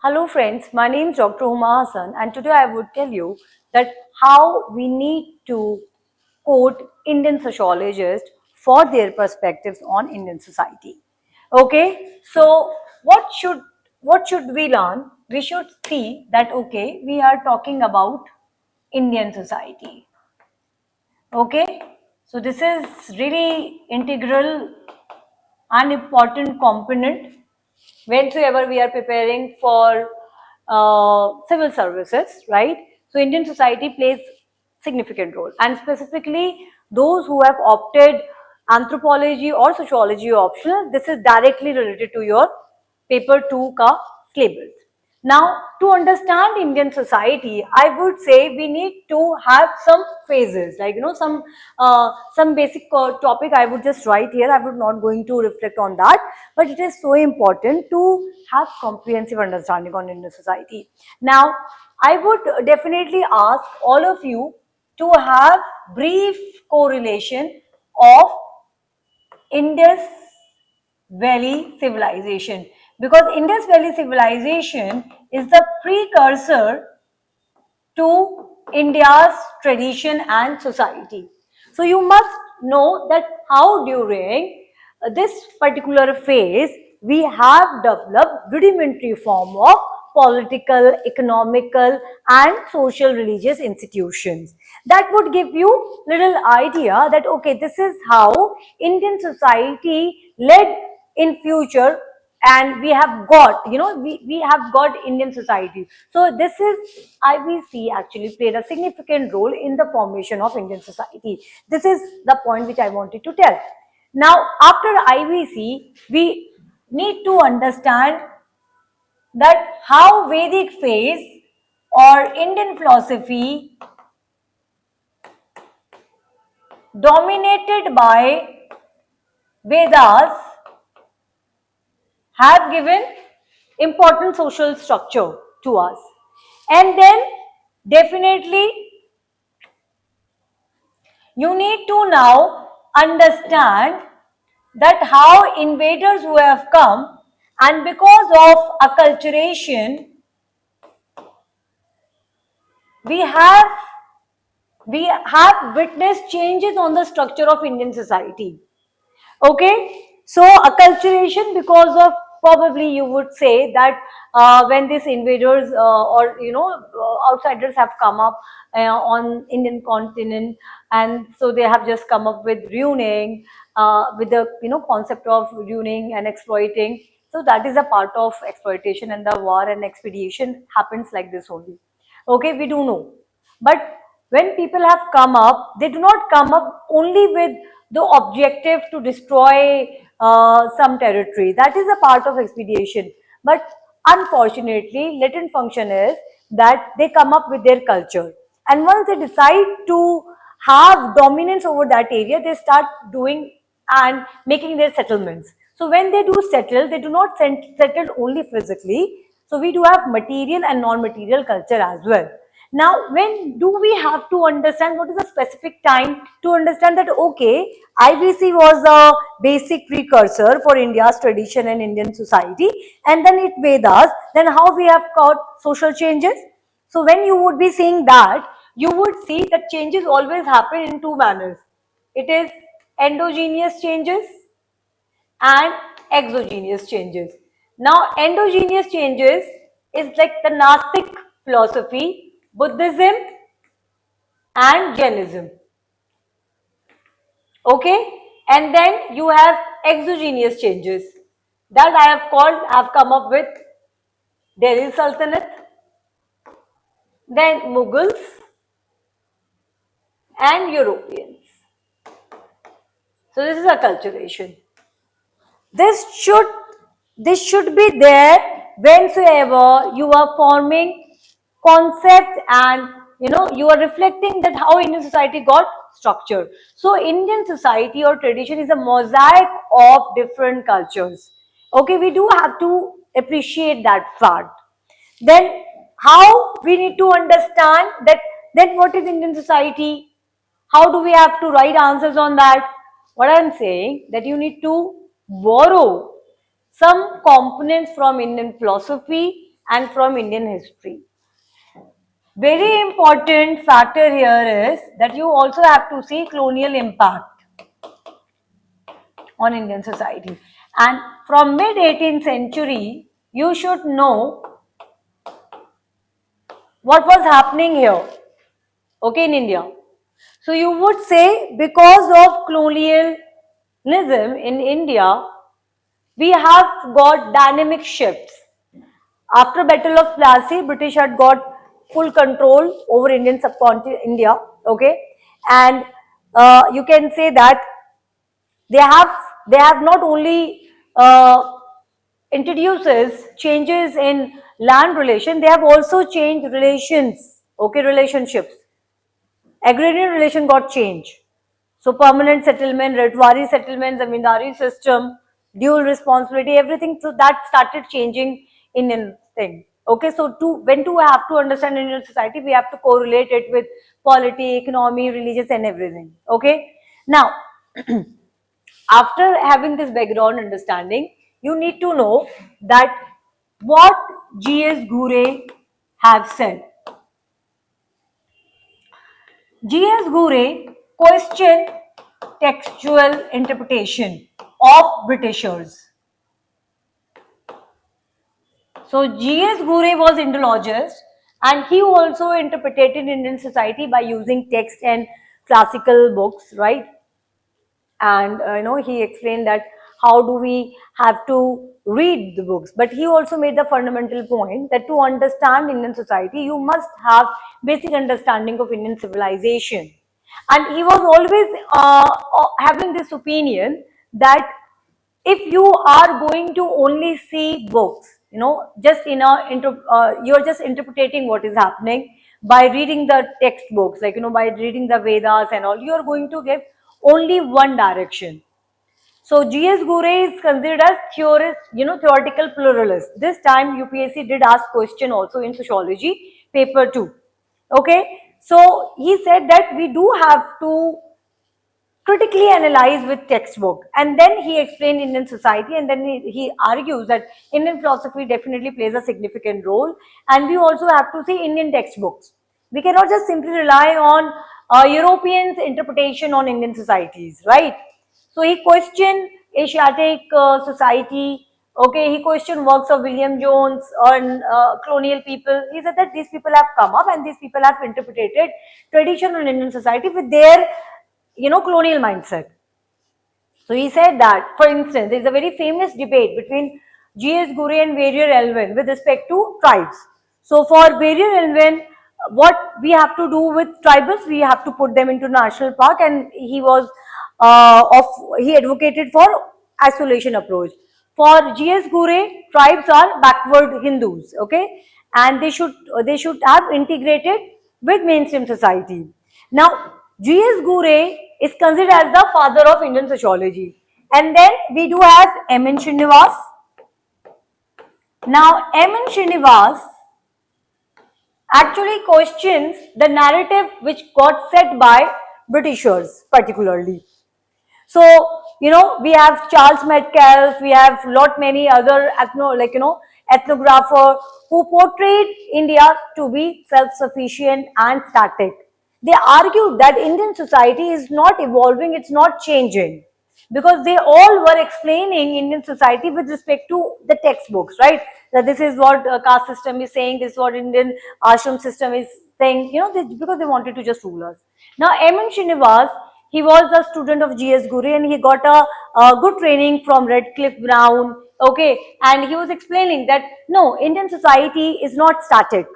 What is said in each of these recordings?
Hello friends, my name is Dr. Huma Hassan and today I would tell you that how we need to quote Indian sociologists for their perspectives on Indian society. Okay, so what should we learn? We should see that okay, we are talking about Indian society. Okay, so this is really integral and important component whensoever we are preparing for civil services, right? So Indian society plays significant role, and specifically those who have opted anthropology or sociology optional, this is directly related to your paper 2 ka syllabus. Now, to understand Indian society, I would say we need to have some phases, like some basic topic I would just write here. I would not going to reflect on that, but it is so important to have comprehensive understanding on Indian society. Now, I would definitely ask all of you to have brief correlation of Indus Valley civilization, because Indus Valley civilization is the precursor to India's tradition and society. So you must know that how during this particular phase we have developed rudimentary form of political, economical and social religious institutions. That would give you little idea that okay, this is how Indian society led in future, and we have got, we have got Indian society. So this is IVC actually played a significant role in the formation of Indian society. This is the point which I wanted to tell. Now after IVC we need to understand that how Vedic phase or Indian philosophy dominated by Vedas have given important social structure to us. And then definitely you need to now understand that how invaders who have come, and because of acculturation we have we have witnessed changes on the structure of Indian society. Okay, so acculturation, because of, probably you would say that when these invaders or outsiders have come up on Indian continent, and so they have just come up with ruining, with the concept of ruining and exploiting. So that is a part of exploitation, and the war and expedition happens like this only. Okay, we do know, but when people have come up, they do not come up only with the objective to destroy some territory. That is a part of expedition. But unfortunately, latent function is that they come up with their culture. And once they decide to have dominance over that area, they start doing and making their settlements. So when they do settle, they do not settle only physically. So we do have material and non-material culture as well. Now, when do we have to understand what is a specific time to understand that okay, IBC was a basic precursor for India's tradition and Indian society, and then it Vedas, then how we have got social changes? So when you would be seeing that, you would see that changes always happen in two manners. It is endogenous changes and exogenous changes. Now, endogenous changes is like the Gnostic philosophy, Buddhism and Jainism. Okay, and then you have exogenous changes that I have come up with Delhi Sultanate, then Mughals and Europeans. So this is acculturation. This should be there whensoever you are forming concept, and you are reflecting that how Indian society got structured. So Indian society or tradition is a mosaic of different cultures. Okay, we do have to appreciate that fact. Then how we need to understand that, then what is Indian society? How do we have to write answers on that? What I am saying, that you need to borrow some components from Indian philosophy, and from Indian history. Very important factor here is that you also have to see colonial impact on Indian society. And from mid 18th century, you should know what was happening here, okay, in India. So you would say because of colonialism in India, we have got dynamic shifts. After Battle of Plassey, British had got full control over Indian subcontinent, India, okay, and you can say that they have they have not only introduces changes in land relation, they have also changed relations, okay, relationships. Agrarian relation got changed. So permanent settlement, Ratwari settlement, Zamindari system, dual responsibility, everything. So that started changing Indian thing. Okay, so when to have to understand Indian society, we have to correlate it with polity, economy, religious, and everything. Okay, now after having this background understanding, you need to know that what G.S. Ghurye have said. G.S. Ghurye questioned textual interpretation of Britishers. So G.S. Ghurye was Indologist and he also interpreted Indian society by using text and classical books, right? And he explained that how do we have to read the books, but he also made the fundamental point that to understand Indian society you must have basic understanding of Indian civilization. And he was always having this opinion that if you are going to only see books, just you're just interpreting what is happening by reading the textbooks, like by reading the Vedas and all, you are going to give only one direction. So G.S. Ghurye is considered as theorist, theoretical pluralist. This time UPSC did ask question also in sociology, paper 2. Okay, so he said that we do have to critically analyze with textbook, and then he explained Indian society, and then he argues that Indian philosophy definitely plays a significant role, and we also have to see Indian textbooks. We cannot just simply rely on Europeans interpretation on Indian societies, right? So he questioned Asiatic society. Okay, he questioned works of William Jones on colonial people. He said that these people have come up and these people have interpreted traditional Indian society with their colonial mindset. So he said that, for instance, there is a very famous debate between G.S. Ghurye and Warrior Elwin with respect to tribes. So for Warrior Elwin, what we have to do with tribals, we have to put them into national park, and he advocated for isolation approach. For G.S. Ghurye, tribes are backward Hindus, okay, and they should have integrated with mainstream society. Now, G.S. Ghurye is considered as the father of Indian sociology. And then we do have M.N. Srinivas. Now, M.N. Srinivas actually questions the narrative which got set by Britishers particularly. So, we have Charles Metcalfe, we have lot many other ethnographer who portrayed India to be self-sufficient and static. They argued that Indian society is not evolving, it's not changing, because they all were explaining Indian society with respect to the textbooks, right? That this is what caste system is saying, this is what Indian ashram system is saying, because they wanted to just rule us. Now, M.N. Srinivas, he was a student of G.S. Ghurye and he got a good training from Redcliffe Brown, okay, and he was explaining that no, Indian society is not static.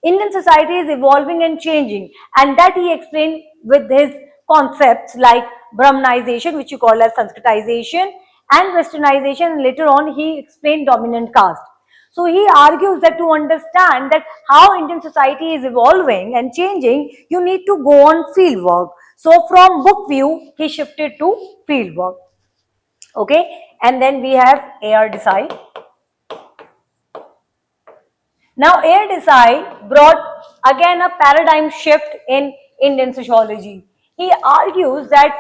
Indian society is evolving and changing, and that he explained with his concepts like Brahmanization, which you call as Sanskritization, and Westernization, and later on he explained dominant caste. So he argues that to understand that how Indian society is evolving and changing, you need to go on field work. So from book view, he shifted to field work. Okay, and then we have A.R. Desai. Now, A.R. Desai brought again a paradigm shift in Indian sociology. He argues that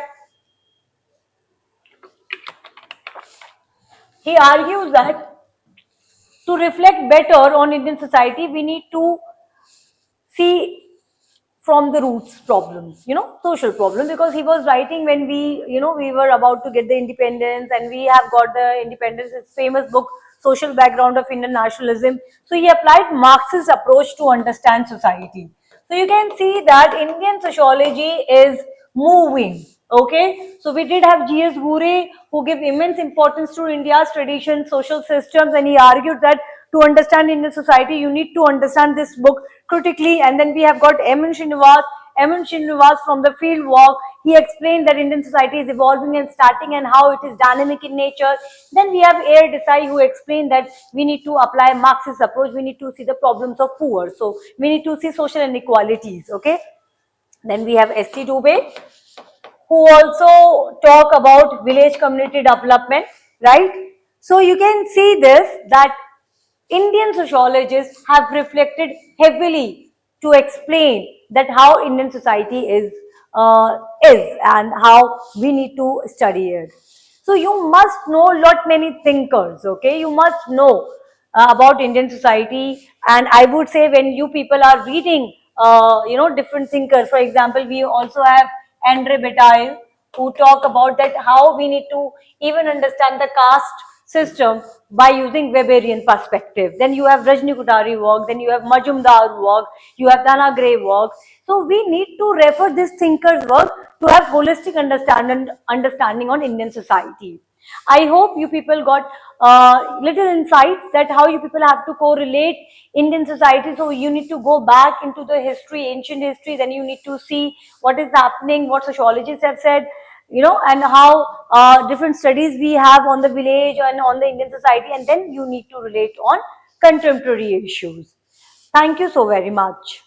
to reflect better on Indian society, we need to see from the roots problems, social problems, because he was writing when we were about to get the independence, and we have got the independence. His famous book, Social Background of Indian Nationalism. So he applied Marxist approach to understand society. So you can see that Indian sociology is moving. Okay, so we did have G.S. Ghurye, who gave immense importance to India's traditions, social systems, and he argued that to understand Indian society, you need to understand this book critically. And then we have got M.N. Srinivas. M.N. Srinivas from the field walk, he explained that Indian society is evolving and starting and how it is dynamic in nature. Then we have A.R. Desai, who explained that we need to apply Marxist approach, we need to see the problems of poor. So we need to see social inequalities, okay? Then we have S.T. Dubey, who also talk about village community development, right? So you can see this, that Indian sociologists have reflected heavily to explain that how Indian society is and how we need to study it. So you must know lot many thinkers, okay? You must know about Indian society, and I would say when you people are reading, different thinkers. For example, we also have Andre Bataille, who talk about that how we need to even understand the caste system by using Weberian perspective. Then you have Rajni Kutari work, then you have Majumdar work, you have Dana Gray work. So we need to refer this thinkers work to have holistic understanding on Indian society. I hope you people got little insights that how you people have to correlate Indian society. So you need to go back into the history, ancient history, then you need to see what is happening, what sociologists have said, and how different studies we have on the village and on the Indian society, and then you need to relate on contemporary issues. Thank you so very much.